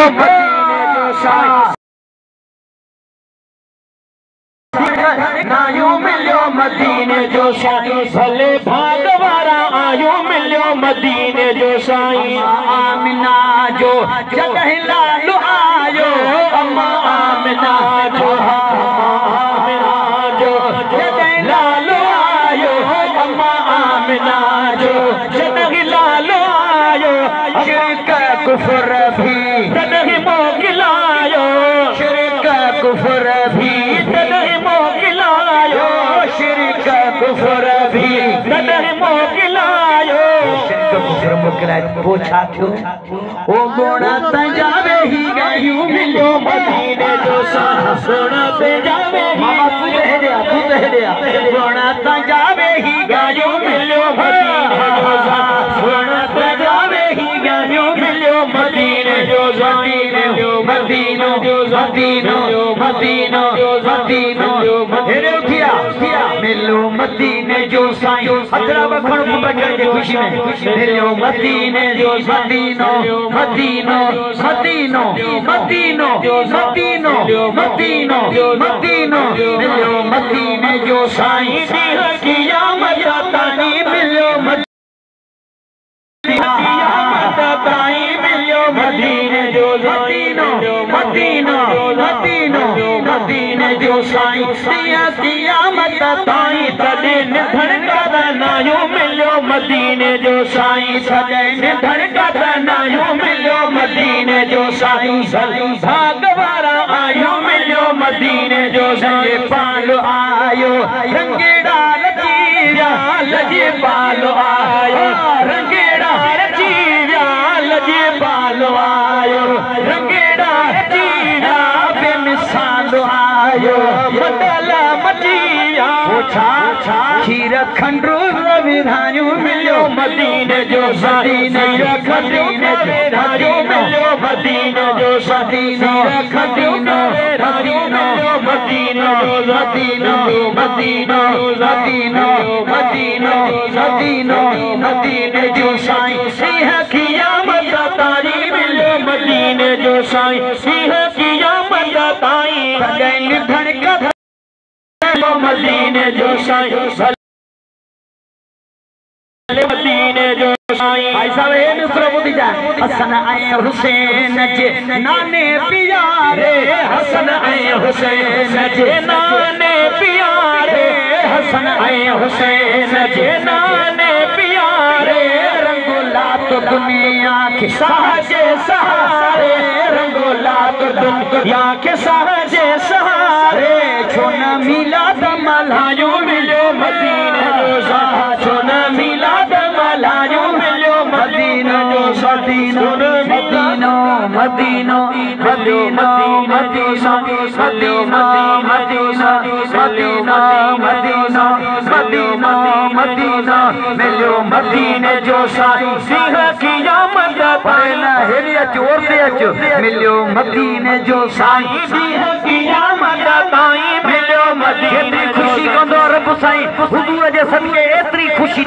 मदीने जो साईं नायो मिलियो मदीने जो साईं भले भाग वारा आयो मिलियो मदीने जो साईं आमिना जो जॾहिं लालो आयो अम्मा आमिना जो आमिना जो जॾहिं लालो आयो अम्मा आमिना जो जॾहिं लालो आयो शिरक कुफर भी तॾहिं मोकिलायो शिरक कुफर भी तॾहिं मोकिलायो शिरक कुफर भी तॾहिं मोकिलायो शिरक कुफर मोकिलाए पोइ छा थियो ओ गुण तंजावे ही गयूं मिलियो मदीने जो साईं गुण तंजावे मामा तू त हेॾे गुण तंजावे ही गयूं मिलियो मदीने जो साईं गुण तंजावे ही गयूं मिलियो मदीने जो साईं मदीनो मदीनो मदीनो मदीनो हेॾे उथिया मिलियो मदीने जो साईं हथड़ा वखण बचण जी ख़ुशी में मिलियो मदीने जो मदीनो मदीनो मदीनो मदीनो मदीनो मदीनो मदीनो मिलियो मदीने जो साईं ॾींहं क़यामत ताईं मिलियो क़यामत ताईं मिलियो मदीने जो मदीनो मदीनो मदीनो मदीने जो साईं ॾींहं क़यामत ताईं तॾहिं निधन नायो मिलियो मदीने जो साईं तॾहिं निधन नायो मिलियो मदीने जो साईं भाग वारा आयो मिलियो मदीने जो साईं पाल आयो रंगेड़ा लजीरा लजे पाल आयो रंगेड़ा लजीरा लजे पाल आयो रंगेड़ा लजीरा बेमिसाल आयो बदल मचिया छा खीर खंडू विधानियूं मिलियो मदीने जो साईं खंडू विधानियूं मिलियो मदीने जो साईं खंडू विधानियूं मदीनो मदीनो मदीनो मदीनो मदीनो मदीनो मदीने जो साईं सिंह क़यामत ताईं मिलियो मदीने जो साईं सिंह क़यामत ताईं तॾहिं निधन मदीने जो साईं मदीने जो साईं भाई साहब हे मिसरो ॿुधी जा हसन ऐं हुसैन जे नाने प्यारे हसन ऐं हुसैन जे नाने प्यारे हसन ऐं हुसैन जे नाने प्यारे रंगोला तो दुनिया के साजे सहारे रंगोला तो दुनिया के साजे सहारे छो न मिलाद मल्हायो मिलियो मदीने जो साईं छो न मिलाद मल्हायो मिलियो मदीने जो साईं मदीनो मदीनो मदीनो मदीनो मदीनो मदीनो मदीनो मदीनो मदीनो मदीनो मिलियो मदीने जो साईं सिंह क़यामत ताईं हेॾे अच और ते अच मिलियो मदीने जो साईं सिंह क़यामत ताईं मिलियो मदीने ख़ुशी कंदो रब साईं हुजूर जे सदके एतिरी ख़ुशी